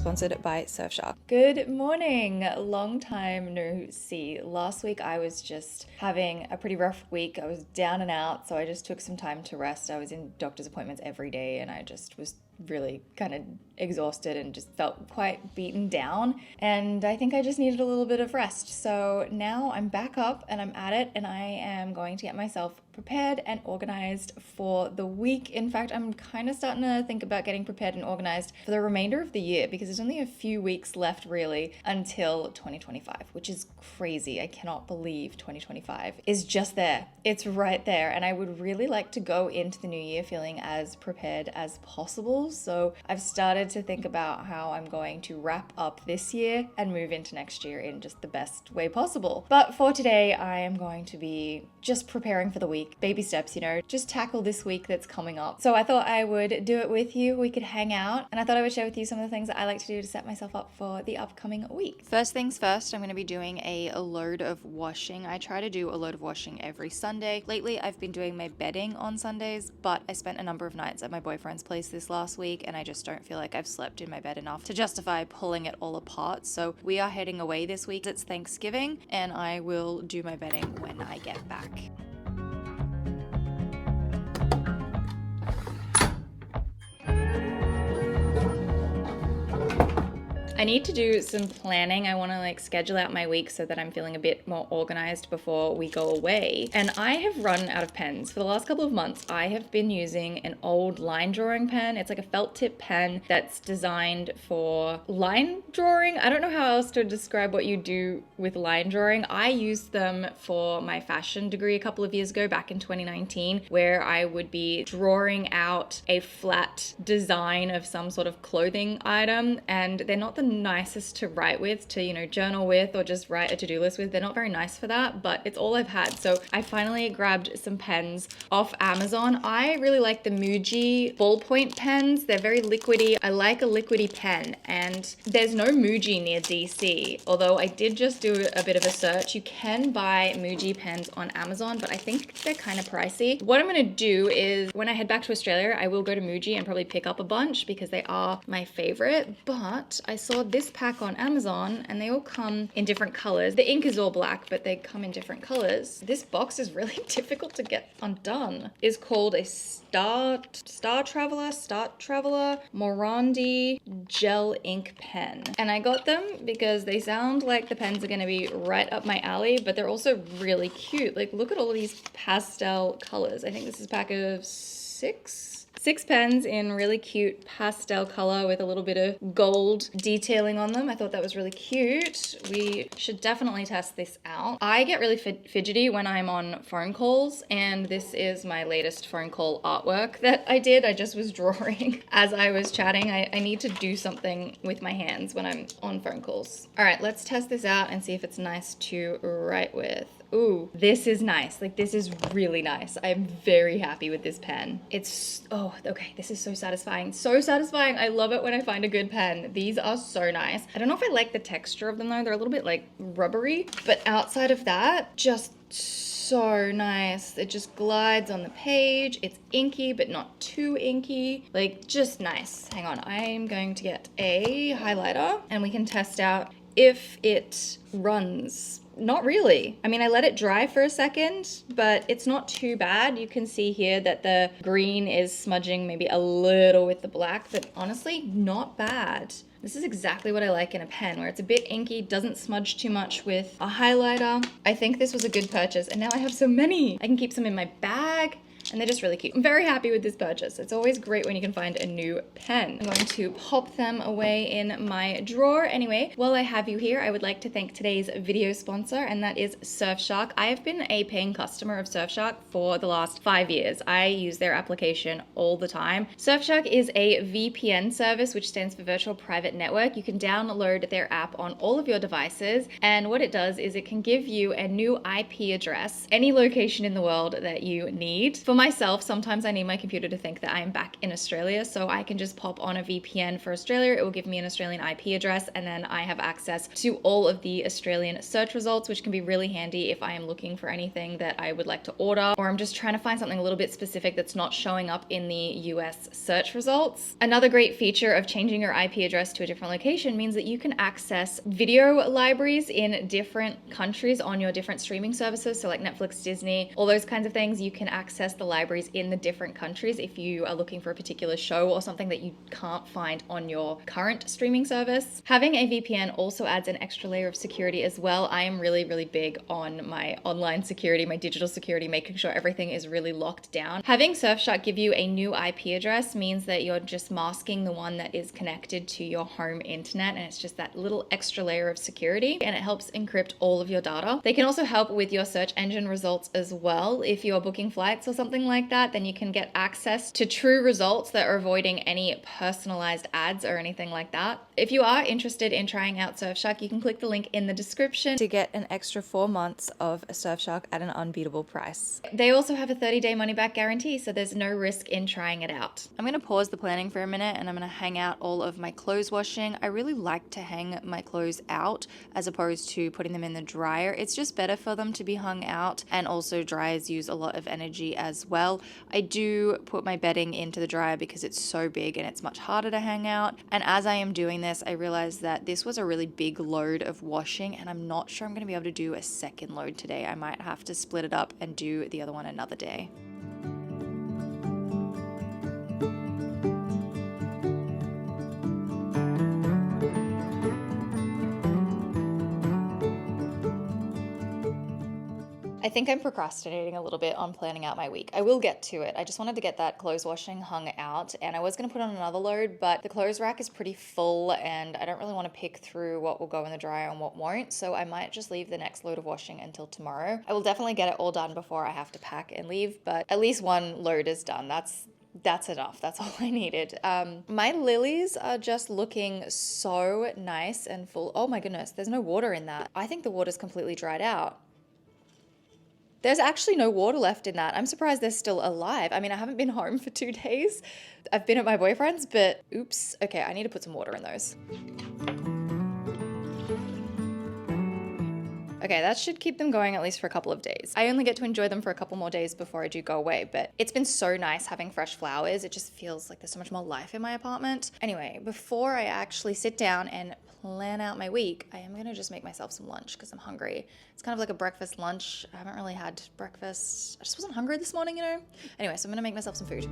sponsored by Surfshark. Good morning. Long time no see. Last week I was just having a pretty rough week. I was down and out, so I just took some time to rest. I was in doctor's appointments every day and I just was really kind of exhausted and just felt quite beaten down, and I think I just needed a little bit of rest. So now I'm back up and I'm at it, and I am going to get myself prepared and organized for the week. In fact, I'm kind of starting to think about getting prepared and organized for the remainder of the year, because there's only a few weeks left really until 2025, which is crazy. I cannot believe 2025 is just there. It's right there, and I would really like to go into the new year feeling as prepared as possible. So I've started to think about how I'm going to wrap up this year and move into next year in just the best way possible. But for today, I am going to be just preparing for the week, baby steps, just tackle this week that's coming up. So I thought I would do it with you. We could hang out, and I thought I would share with you some of the things that I like to do to set myself up for the upcoming week. First things first, I'm going to be doing a load of washing. I try to do a load of washing every Sunday. Lately, I've been doing my bedding on Sundays, but I spent a number of nights at my boyfriend's place this last week, and I just don't feel like I've slept in my bed enough to justify pulling it all apart. So we are heading away this week. It's Thanksgiving, and I will do my bedding when I get back. I need to do some planning. I want to schedule out my week so that I'm feeling a bit more organized before we go away. And I have run out of pens. For the last couple of months, I have been using an old line drawing pen. It's like a felt tip pen that's designed for line drawing. I don't know how else to describe what you do with line drawing. I used them for my fashion degree a couple of years ago, back in 2019, where I would be drawing out a flat design of some sort of clothing item. And they're not the nicest to write with, to journal with, or just write a to-do list with. They're not very nice for that, but it's all I've had. So I finally grabbed some pens off Amazon. I really like the Muji ballpoint pens. They're very liquidy. I like a liquidy pen, and there's no Muji near DC, although I did just do a bit of a search. You can buy Muji pens on Amazon, but I think they're kind of pricey. What I'm going to do is, when I head back to Australia, I will go to Muji and probably pick up a bunch because they are my favorite. But I saw this pack on Amazon and they all come in different colors. The ink is all black, but they come in different colors. This box is really difficult to get undone. It's called a Star Traveler Morandi gel ink pen. And I got them because they sound like the pens are going to be right up my alley, but they're also really cute. Look at all of these pastel colors. I think this is a pack of six pens in really cute pastel color with a little bit of gold detailing on them. I thought that was really cute. We should definitely test this out. I get really fidgety when I'm on phone calls, and this is my latest phone call artwork that I did. I just was drawing as I was chatting. I need to do something with my hands when I'm on phone calls. All right, let's test this out and see if it's nice to write with. Ooh, this is nice. This is really nice. I'm very happy with this pen. Okay, this is so satisfying. So satisfying. I love it when I find a good pen. These are so nice. I don't know if I like the texture of them though. They're a little bit rubbery, but outside of that, just so nice. It just glides on the page. It's inky, but not too inky. Just nice. Hang on, I'm going to get a highlighter and we can test out if it runs. Not really. I mean, I let it dry for a second, but it's not too bad. You can see here that the green is smudging maybe a little with the black, but honestly, not bad. This is exactly what I like in a pen, where it's a bit inky, doesn't smudge too much with a highlighter. I think this was a good purchase, and now I have so many. I can keep some in my bag, and they're just really cute. I'm very happy with this purchase. It's always great when you can find a new pen. I'm going to pop them away in my drawer. Anyway, while I have you here, I would like to thank today's video sponsor, and that is Surfshark. I have been a paying customer of Surfshark for the last 5 years. I use their application all the time. Surfshark is a VPN service, which stands for Virtual Private Network. You can download their app on all of your devices, and what it does is it can give you a new IP address, any location in the world that you need. For myself, sometimes I need my computer to think that I am back in Australia, so I can just pop on a VPN for Australia. It will give me an Australian IP address, and then I have access to all of the Australian search results, which can be really handy if I am looking for anything that I would like to order, or I'm just trying to find something a little bit specific that's not showing up in the US search results. Another great feature of changing your IP address to a different location means that you can access video libraries in different countries on your different streaming services. So like Netflix, Disney, all those kinds of things, you can access the libraries in the different countries if you are looking for a particular show or something that you can't find on your current streaming service. Having a VPN also adds an extra layer of security as well. I am really, really big on my online security, my digital security, making sure everything is really locked down. Having Surfshark give you a new IP address means that you're just masking the one that is connected to your home internet, and it's just that little extra layer of security, and it helps encrypt all of your data. They can also help with your search engine results as well. If you're booking flights or something like that, then you can get access to true results that are avoiding any personalized ads or anything like that. If you are interested in trying out Surfshark, you can click the link in the description to get an extra 4 months of Surfshark at an unbeatable price. They also have a 30-day money-back guarantee, so there's no risk in trying it out. I'm going to pause the planning for a minute, and I'm going to hang out all of my clothes washing. I really like to hang my clothes out as opposed to putting them in the dryer. It's just better for them to be hung out, and also dryers use a lot of energy as well. I do put my bedding into the dryer because it's so big and it's much harder to hang out. And as I am doing this, I realized that this was a really big load of washing, and I'm not sure I'm going to be able to do a second load today. I might have to split it up and do the other one another day. I think I'm procrastinating a little bit on planning out my week. I will get to it. I just wanted to get that clothes washing hung out, and I was going to put on another load, but the clothes rack is pretty full and I don't really want to pick through what will go in the dryer and what won't, so I might just leave the next load of washing until tomorrow. I will definitely get it all done before I have to pack and leave, but at least one load is done. That's enough. That's all I needed. My lilies are just looking so nice and full. Oh my goodness, there's no water in that. I think the water's completely dried out. There's actually no water left in that. I'm surprised they're still alive. I mean, I haven't been home for 2 days. I've been at my boyfriend's, but oops. Okay, I need to put some water in those. Okay, that should keep them going at least for a couple of days. I only get to enjoy them for a couple more days before I do go away, but it's been so nice having fresh flowers. It just feels like there's so much more life in my apartment. Anyway, before I actually sit down and plan out my week, I am gonna just make myself some lunch because I'm hungry. It's kind of like a breakfast lunch. I haven't really had breakfast. I just wasn't hungry this morning, you know? Anyway, so I'm gonna make myself some food.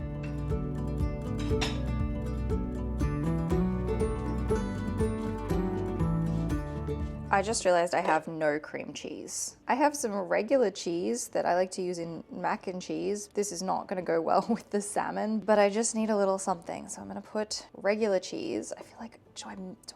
I just realized I have no cream cheese. I have some regular cheese that I like to use in mac and cheese. This is not gonna go well with the salmon, but I just need a little something. So I'm gonna put regular cheese. I feel like, do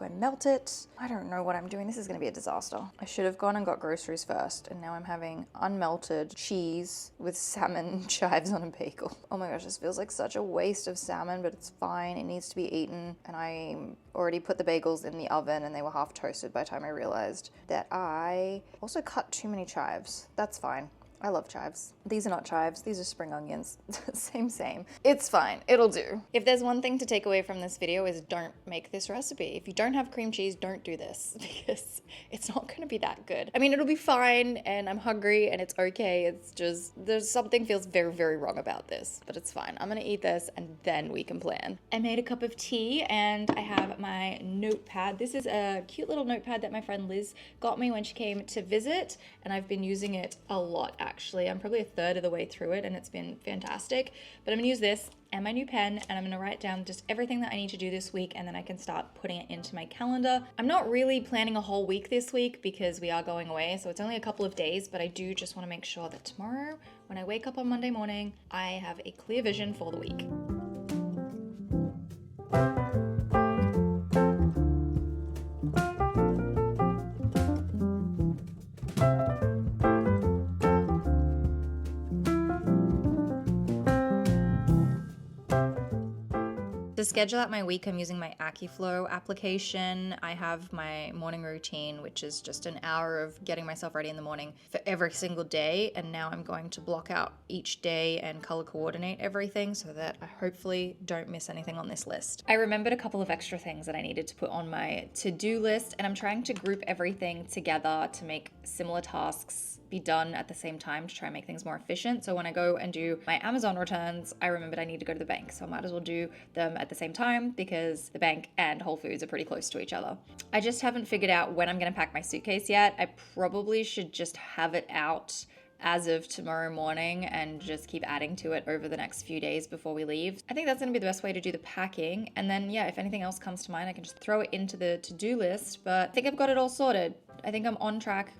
I melt it? I don't know what I'm doing. This is gonna be a disaster. I should have gone and got groceries first, and now I'm having unmelted cheese with salmon chives on a bagel. Oh my gosh, this feels like such a waste of salmon, but it's fine. It needs to be eaten. And I already put the bagels in the oven and they were half toasted by the time I realized that I also cut too many chives. That's fine. I love chives. These are not chives, these are spring onions. Same. It's fine, it'll do. If there's one thing to take away from this video is don't make this recipe. If you don't have cream cheese, don't do this because it's not gonna be that good. I mean, it'll be fine and I'm hungry and it's okay. It's just, there's something feels very, very wrong about this, but it's fine. I'm gonna eat this and then we can plan. I made a cup of tea and I have my notepad. This is a cute little notepad that my friend Liz got me when she came to visit, and I've been using it a lot actually. I'm probably a third of the way through it and it's been fantastic, but I'm gonna use this and my new pen and I'm gonna write down just everything that I need to do this week, and then I can start putting it into my calendar. I'm not really planning a whole week this week because we are going away, so it's only a couple of days, but I do just want to make sure that tomorrow when I wake up on Monday morning, I have a clear vision for the week. To To schedule out my week, I'm using my AccuFlow application. I have my morning routine, which is just an hour of getting myself ready in the morning for every single day. And now I'm going to block out each day and color coordinate everything so that I hopefully don't miss anything on this list. I remembered a couple of extra things that I needed to put on my to-do list, and I'm trying to group everything together to make similar tasks be done at the same time to try and make things more efficient. So when I go and do my Amazon returns, I remembered I need to go to the bank. So I might as well do them at the same time because the bank and Whole Foods are pretty close to each other. I just haven't figured out when I'm going to pack my suitcase yet. I probably should just have it out as of tomorrow morning and just keep adding to it over the next few days before we leave. I think that's going to be the best way to do the packing. And then, yeah, if anything else comes to mind, I can just throw it into the to-do list. But I think I've got it all sorted. I think I'm on track,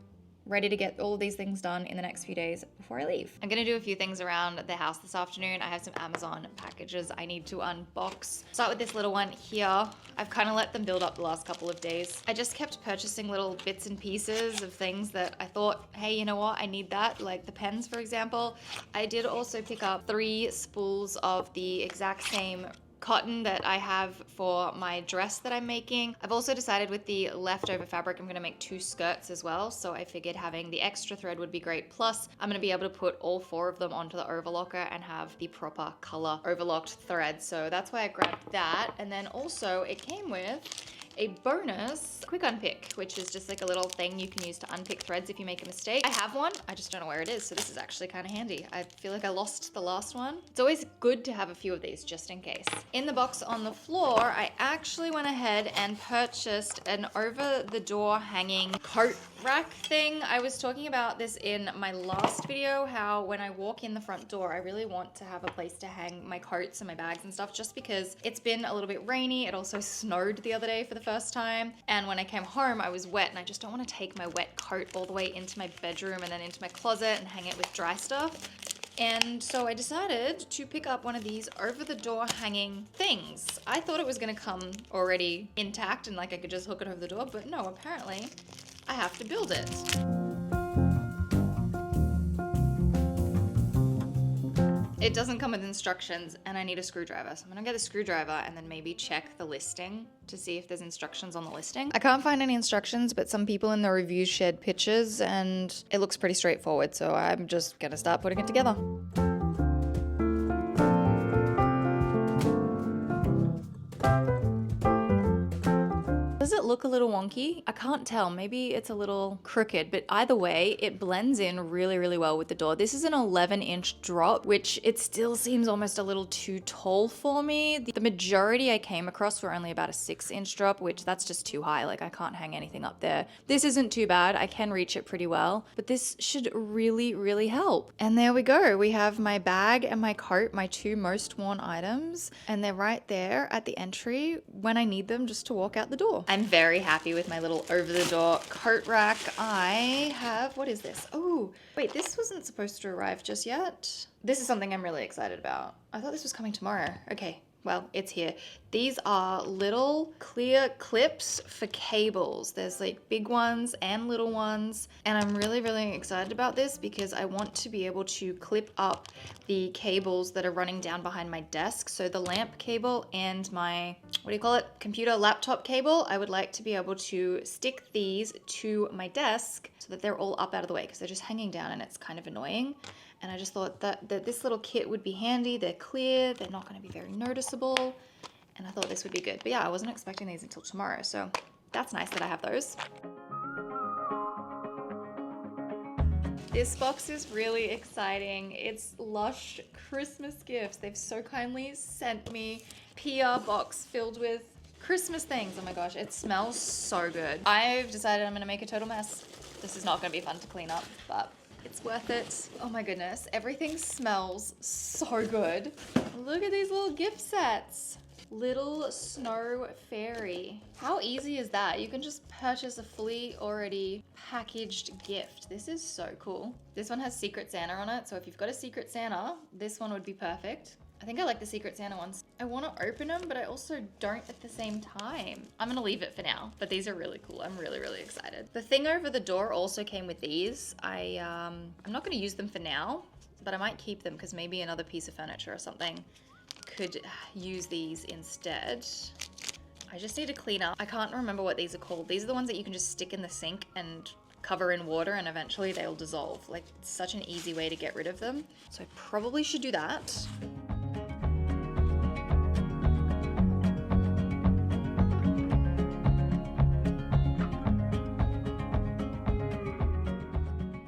ready to get all of these things done in the next few days before I leave. I'm gonna do a few things around the house this afternoon. I have some Amazon packages I need to unbox. Start with this little one here. I've kind of let them build up the last couple of days. I just kept purchasing little bits and pieces of things that I thought, hey, you know what, I need that, like the pens, for example. I did also pick up 3 spools of the exact same cotton that I have for my dress that I'm making. I've also decided with the leftover fabric, I'm gonna make 2 skirts as well. So I figured having the extra thread would be great. Plus, I'm gonna be able to put all 4 of them onto the overlocker and have the proper color overlocked thread. So that's why I grabbed that. And then also it came with a bonus quick unpick, which is just like a little thing you can use to unpick threads if you make a mistake. I have one, I just don't know where it is, so this is actually kind of handy. I feel like I lost the last one. It's always good to have a few of these just in case. In the box on the floor, I actually went ahead and purchased an over-the-door hanging coat rack thing. I was talking about this in my last video, how when I walk in the front door, I really want to have a place to hang my coats and my bags and stuff, just because it's been a little bit rainy. It also snowed the other day for the first time. And when I came home, I was wet, and I just don't want to take my wet coat all the way into my bedroom and then into my closet and hang it with dry stuff. And so I decided to pick up one of these over-the-door hanging things. I thought it was gonna come already intact and like I could just hook it over the door, but no, apparently I have to build it. It doesn't come with instructions and I need a screwdriver. So I'm gonna get a screwdriver and then maybe check the listing to see if there's instructions on the listing. I can't find any instructions, but some people in the reviews shared pictures and it looks pretty straightforward. So I'm just gonna start putting it together. Does it look a little wonky? I can't tell. Maybe it's a little crooked, but either way, it blends in really, really well with the door. This is an 11-inch drop, which it still seems almost a little too tall for me. The majority I came across were only about a 6-inch drop, which that's just too high. Like I can't hang anything up there. This isn't too bad. I can reach it pretty well, but this should really, really help. And there we go. We have my bag and my coat, my 2 most worn items, and they're right there at the entry when I need them just to walk out the door. I'm very happy with my little over-the-door coat rack. I have, what is this? Oh, wait, this wasn't supposed to arrive just yet. This is something I'm really excited about. I thought this was coming tomorrow. Okay, well, it's here. These are little clear clips for cables. There's like big ones and little ones. And I'm really, really excited about this because I want to be able to clip up the cables that are running down behind my desk. So the lamp cable and my, what do you call it? Computer laptop cable. I would like to be able to stick these to my desk so that they're all up out of the way because they're just hanging down and it's kind of annoying. And I just thought that this little kit would be handy. They're clear, they're not going to be very noticeable. And I thought this would be good. But yeah, I wasn't expecting these until tomorrow. So that's nice that I have those. This box is really exciting. It's Lush Christmas gifts. They've so kindly sent me a PR box filled with Christmas things. Oh my gosh, it smells so good. I've decided I'm going to make a total mess. This is not going to be fun to clean up, but it's worth it. Oh my goodness, everything smells so good. Look at these little gift sets. Little snow fairy. How easy is that? You can just purchase a fully already packaged gift. This is so cool. This one has Secret Santa on it, so if you've got a Secret Santa, this one would be perfect. I think I like the Secret Santa ones. I want to open them, but I also don't at the same time. I'm gonna leave it for now, but these are really cool. I'm really, really excited. The thing over the door also came with these. I'm not gonna use them for now, but I might keep them because maybe another piece of furniture or something could use these instead. I just need to clean up. I can't remember what these are called. These are the ones that you can just stick in the sink and cover in water and eventually they'll dissolve. Like, it's such an easy way to get rid of them. So I probably should do that.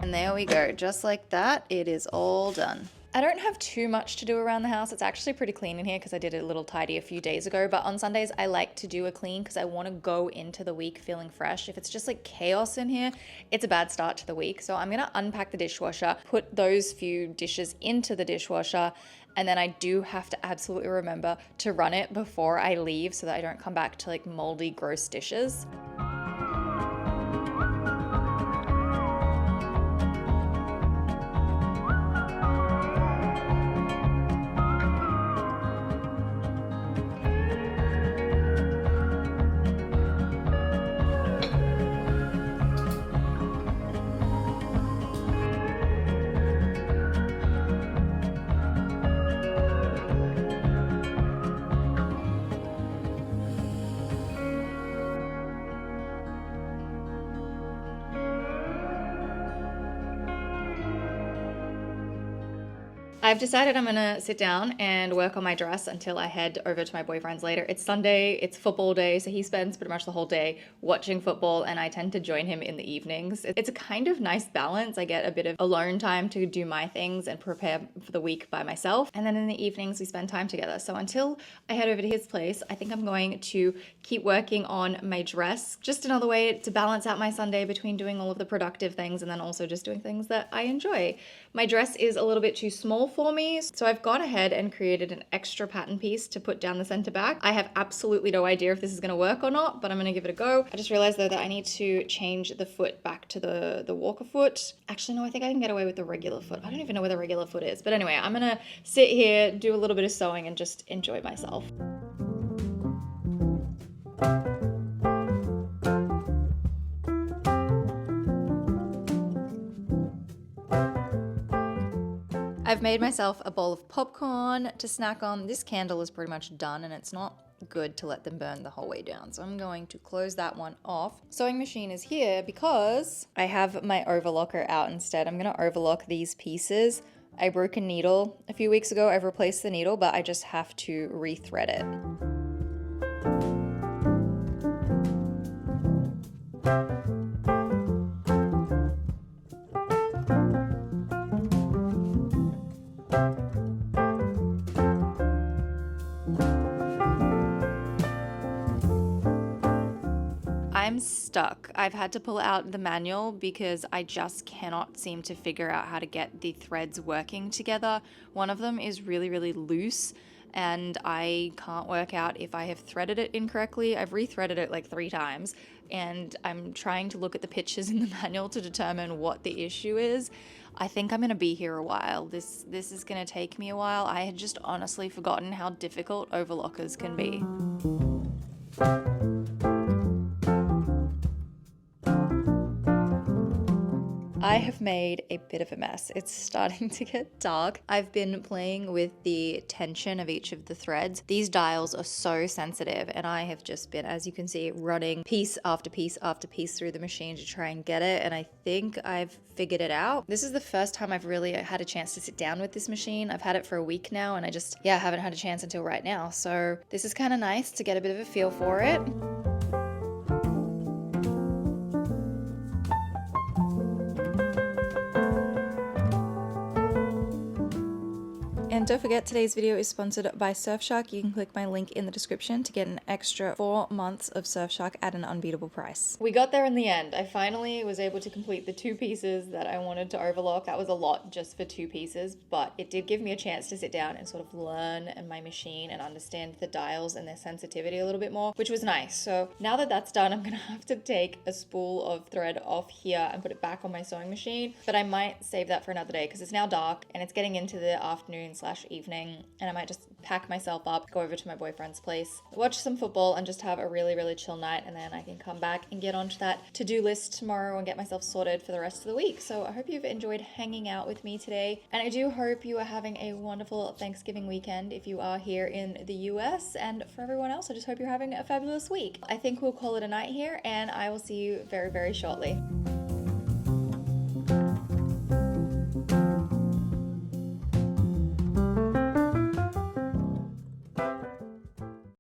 And there we go, just like that, it is all done. I don't have too much to do around the house. It's actually pretty clean in here because I did it a little tidy a few days ago. But on Sundays, I like to do a clean because I want to go into the week feeling fresh. If it's just like chaos in here, it's a bad start to the week. So I'm going to unpack the dishwasher, put those few dishes into the dishwasher, and then I do have to absolutely remember to run it before I leave so that I don't come back to like moldy, gross dishes. I've decided I'm gonna sit down and work on my dress until I head over to my boyfriend's later. It's Sunday, it's football day, so he spends pretty much the whole day watching football and I tend to join him in the evenings. It's a kind of nice balance. I get a bit of alone time to do my things and prepare for the week by myself. And then in the evenings we spend time together. So until I head over to his place, I think I'm going to keep working on my dress. Just another way to balance out my Sunday between doing all of the productive things and then also just doing things that I enjoy. My dress is a little bit too small for me, so I've gone ahead and created an extra pattern piece to put down the center back. I have absolutely no idea if this is going to work or not, but I'm going to give it a go. I just realized though that I need to change the foot back to the walker foot. Actually, no, I think I can get away with the regular foot. I don't even know where the regular foot is, but anyway, I'm going to sit here, do a little bit of sewing and just enjoy myself. I've made myself a bowl of popcorn to snack on. This candle is pretty much done and it's not good to let them burn the whole way down. So I'm going to close that one off. Sewing machine is here because I have my overlocker out instead. I'm going to overlock these pieces. I broke a needle a few weeks ago. I've replaced the needle, but I just have to rethread it. I'm stuck. I've had to pull out the manual because I just cannot seem to figure out how to get the threads working together. One of them is really, really loose and I can't work out if I have threaded it incorrectly. I've rethreaded it like 3 times and I'm trying to look at the pictures in the manual to determine what the issue is. I think I'm going to be here a while. This is going to take me a while. I had just honestly forgotten how difficult overlockers can be. I have made a bit of a mess. It's starting to get dark. I've been playing with the tension of each of the threads. These dials are so sensitive and I have just been, as you can see, running piece after piece after piece through the machine to try and get it, and I think I've figured it out. This is the first time I've really had a chance to sit down with this machine. I've had it for a week now and I just, haven't had a chance until right now. So this is kind of nice to get a bit of a feel for it. And don't forget, today's video is sponsored by Surfshark. You can click my link in the description to get an extra 4 months of Surfshark at an unbeatable price. We got there in the end. I finally was able to complete the 2 pieces that I wanted to overlock. That was a lot just for 2 pieces, but it did give me a chance to sit down and sort of learn my machine and understand the dials and their sensitivity a little bit more, which was nice. So now that that's done, I'm gonna have to take a spool of thread off here and put it back on my sewing machine, but I might save that for another day because it's now dark and it's getting into the afternoon/evening evening, and I might just pack myself up, go over to my boyfriend's place, watch some football, and just have a really, really chill night, and then I can come back and get onto that to-do list tomorrow and get myself sorted for the rest of the week. So I hope you've enjoyed hanging out with me today, and I do hope you are having a wonderful Thanksgiving weekend if you are here in the US, and for everyone else, I just hope you're having a fabulous week. I think we'll call it a night here, and I will see you very, very shortly.